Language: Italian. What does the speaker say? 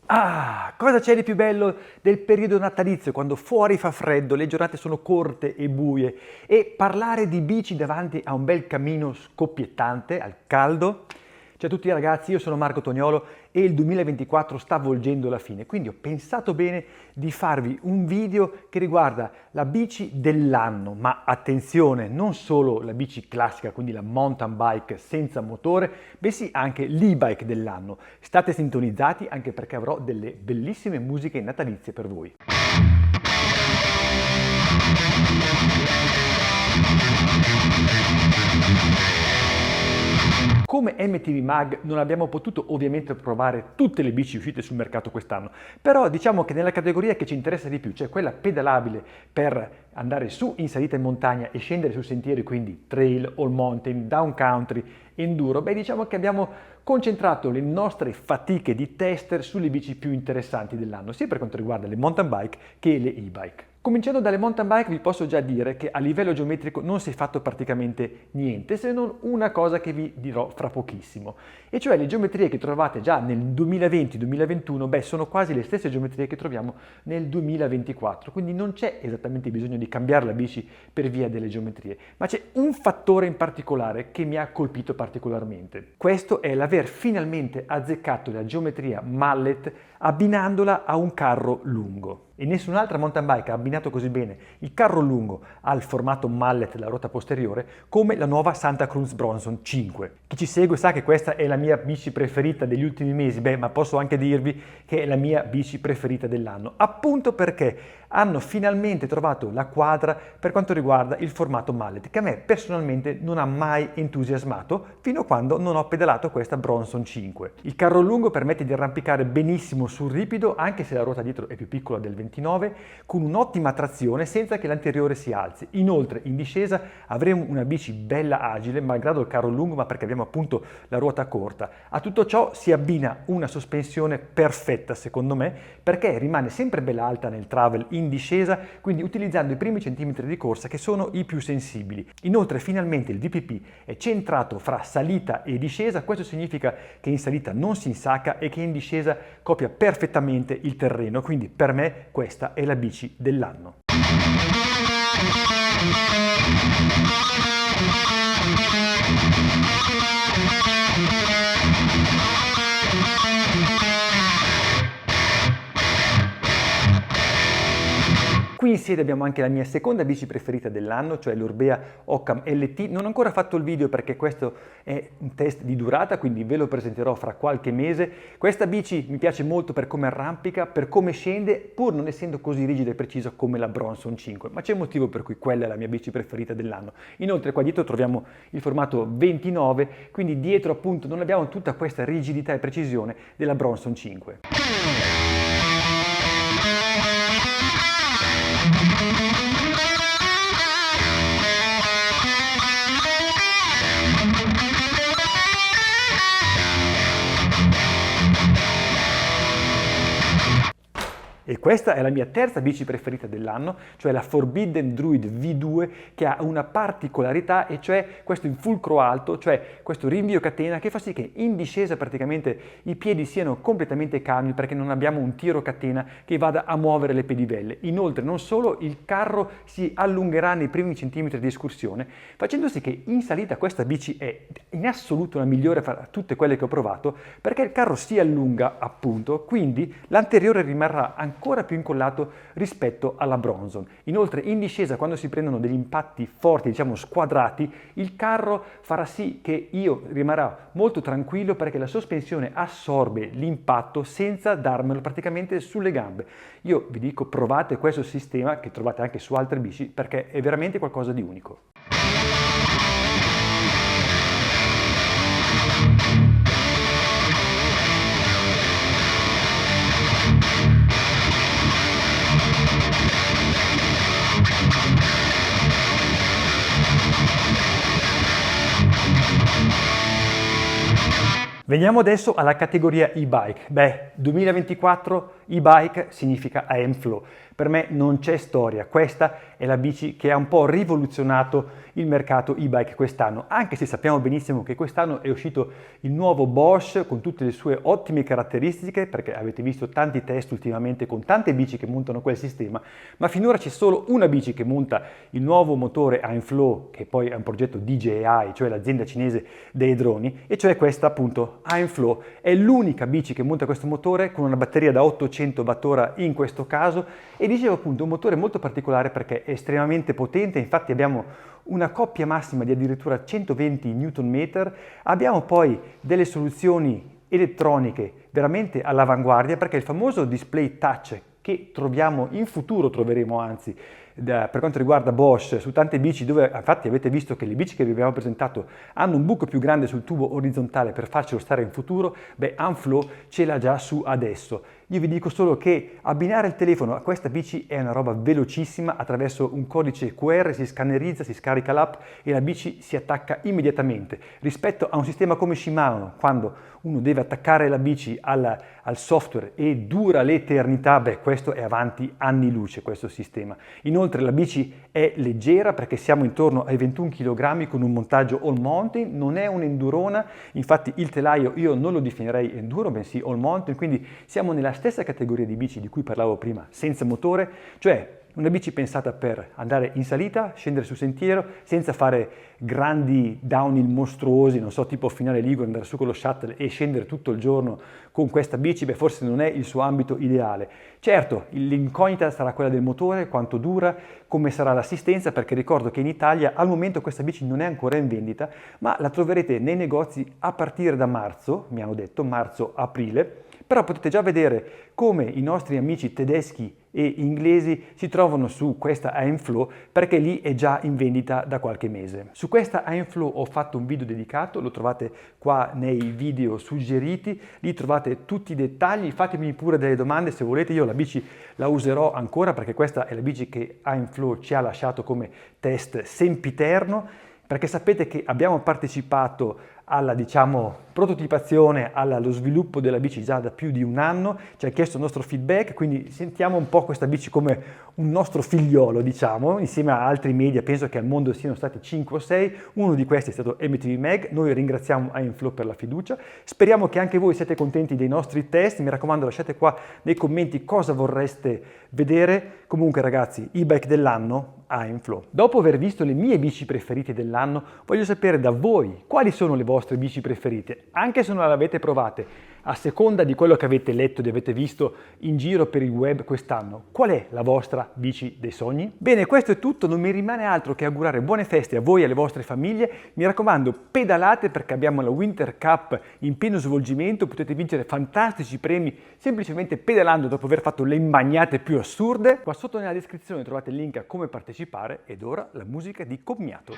Ah, cosa c'è di più bello del periodo natalizio, quando fuori fa freddo, le giornate sono corte e buie, e parlare di bici davanti a un bel camino scoppiettante, al caldo? Ciao a tutti ragazzi, io sono Marco Toniolo e il 2024 sta volgendo alla fine, quindi ho pensato bene di farvi un video che riguarda la bici dell'anno, ma attenzione, non solo la bici classica, quindi la mountain bike senza motore, bensì anche l'e-bike dell'anno. State sintonizzati anche perché avrò delle bellissime musiche natalizie per voi. Come MTV Mag non abbiamo potuto ovviamente provare tutte le bici uscite sul mercato quest'anno, però diciamo che nella categoria che ci interessa di più, cioè quella pedalabile per andare su in salita in montagna e scendere su sentieri, quindi trail, all mountain, down country, enduro, diciamo che abbiamo concentrato le nostre fatiche di tester sulle bici più interessanti dell'anno, sia per quanto riguarda le mountain bike che le e-bike. Cominciando dalle mountain bike vi posso già dire che a livello geometrico non si è fatto praticamente niente, se non una cosa che vi dirò fra pochissimo, e cioè le geometrie che trovate già nel 2020-2021, sono quasi le stesse geometrie che troviamo nel 2024, quindi non c'è esattamente bisogno di cambiare la bici per via delle geometrie, ma c'è un fattore in particolare che mi ha colpito particolarmente. Questo è l'aver finalmente azzeccato la geometria mallet abbinandola a un carro lungo. E nessun'altra mountain bike ha abbinato così bene il carro lungo al formato mallet della ruota posteriore come la nuova Santa Cruz Bronson 5. Chi ci segue sa che questa è la mia bici preferita degli ultimi mesi, ma posso anche dirvi che è la mia bici preferita dell'anno, appunto perché hanno finalmente trovato la quadra per quanto riguarda il formato mallet, che a me personalmente non ha mai entusiasmato fino a quando non ho pedalato questa Bronson 5. Il carro lungo permette di arrampicare benissimo sul ripido, anche se la ruota dietro è più piccola del 29, con un'ottima trazione senza che l'anteriore si alzi. Inoltre in discesa avremo una bici bella agile, malgrado il carro lungo, ma perché abbiamo appunto la ruota corta. A tutto ciò si abbina una sospensione perfetta secondo me, perché rimane sempre bella alta nel travel in discesa, quindi utilizzando i primi centimetri di corsa che sono i più sensibili. Inoltre finalmente il VPP è centrato fra salita e discesa, questo significa che in salita non si insacca e che in discesa copia perfettamente il terreno, quindi per me questa è la bici dell'anno. Qui in sede abbiamo anche la mia seconda bici preferita dell'anno, cioè l'Orbea Occam LT. Non ho ancora fatto il video perché questo è un test di durata, quindi ve lo presenterò fra qualche mese. Questa bici mi piace molto per come arrampica, per come scende, pur non essendo così rigida e precisa come la Bronson 5, ma c'è un motivo per cui quella è la mia bici preferita dell'anno. Inoltre qua dietro troviamo il formato 29, quindi dietro appunto non abbiamo tutta questa rigidità e precisione della Bronson 5. E questa è la mia terza bici preferita dell'anno, cioè la Forbidden Druid V2, che ha una particolarità, e cioè questo infulcro alto, cioè questo rinvio catena che fa sì che in discesa praticamente i piedi siano completamente calmi perché non abbiamo un tiro catena che vada a muovere le pedivelle. Inoltre non solo, il carro si allungherà nei primi centimetri di escursione, facendo sì che in salita questa bici è in assoluto la migliore fra tutte quelle che ho provato, perché il carro si allunga appunto, quindi l'anteriore rimarrà ancora più incollato rispetto alla Bronson. Inoltre in discesa, quando si prendono degli impatti forti, diciamo squadrati, il carro farà sì che io rimarrà molto tranquillo perché la sospensione assorbe l'impatto senza darmelo praticamente sulle gambe. Io vi dico, provate questo sistema che trovate anche su altre bici perché è veramente qualcosa di unico. Veniamo adesso alla categoria e-bike. 2024 E-bike significa Aimflow. Per me non c'è storia, questa è la bici che ha un po' rivoluzionato il mercato e-bike quest'anno, anche se sappiamo benissimo che quest'anno è uscito il nuovo Bosch con tutte le sue ottime caratteristiche, perché avete visto tanti test ultimamente con tante bici che montano quel sistema, ma finora c'è solo una bici che monta il nuovo motore Aimflow, che poi è un progetto DJI, cioè l'azienda cinese dei droni, e cioè questa appunto Aimflow. È l'unica bici che monta questo motore con una batteria da 800 Wh in questo caso, e dicevo appunto un motore molto particolare perché è estremamente potente, infatti abbiamo una coppia massima di addirittura 120 Nm, abbiamo poi delle soluzioni elettroniche veramente all'avanguardia, perché il famoso display touch che troviamo in futuro, troveremo anzi, per quanto riguarda Bosch su tante bici, dove infatti avete visto che le bici che vi abbiamo presentato hanno un buco più grande sul tubo orizzontale per farcelo stare in futuro, beh Aimflow ce l'ha già su adesso. Io vi dico solo che abbinare il telefono a questa bici è una roba velocissima, attraverso un codice QR si scannerizza, si scarica l'app e la bici si attacca immediatamente. Rispetto a un sistema come Shimano, quando uno deve attaccare la bici al software e dura l'eternità, beh questo è avanti anni luce questo sistema. Inoltre la bici è leggera perché siamo intorno ai 21 kg con un montaggio all mountain, non è un'endurona, infatti il telaio io non lo definirei enduro, bensì all mountain, quindi siamo nella stessa categoria di bici di cui parlavo prima, senza motore, cioè una bici pensata per andare in salita, scendere sul sentiero, senza fare grandi downhill mostruosi, non so, tipo finale Ligure, andare su con lo shuttle e scendere tutto il giorno con questa bici, beh forse non è il suo ambito ideale. Certo, l'incognita sarà quella del motore, quanto dura, come sarà l'assistenza, perché ricordo che in Italia al momento questa bici non è ancora in vendita, ma la troverete nei negozi a partire da marzo, mi hanno detto, marzo-aprile, però potete già vedere come i nostri amici tedeschi e inglesi si trovano su questa Aimflow, perché lì è già in vendita da qualche mese. Su questa Aimflow ho fatto un video dedicato, lo trovate qua nei video suggeriti, lì trovate tutti i dettagli, fatemi pure delle domande se volete, io la bici la userò ancora perché questa è la bici che Aimflow ci ha lasciato come test sempiterno, perché sapete che abbiamo partecipato alla, diciamo, prototipazione, allo sviluppo della bici già da più di un anno, ci ha chiesto il nostro feedback, quindi sentiamo un po' questa bici come un nostro figliolo, diciamo, insieme a altri media, penso che al mondo siano stati 5 o 6, uno di questi è stato MTV Mag, noi ringraziamo Aimflow per la fiducia, speriamo che anche voi siete contenti dei nostri test, mi raccomando lasciate qua nei commenti cosa vorreste vedere, comunque ragazzi, e-bike dell'anno, Aimflow. Dopo aver visto le mie bici preferite dell'anno, voglio sapere da voi quali sono le vostre bici preferite, anche se non le avete provate, a seconda di quello che avete letto, di avete visto in giro per il web quest'anno. Qual è la vostra bici dei sogni? Bene, questo è tutto, non mi rimane altro che augurare buone feste a voi e alle vostre famiglie. Mi raccomando, pedalate perché abbiamo la Winter Cup in pieno svolgimento, potete vincere fantastici premi semplicemente pedalando dopo aver fatto le imbagnate più assurde. Qua sotto nella descrizione trovate il link a come partecipare ed ora la musica di Commiato.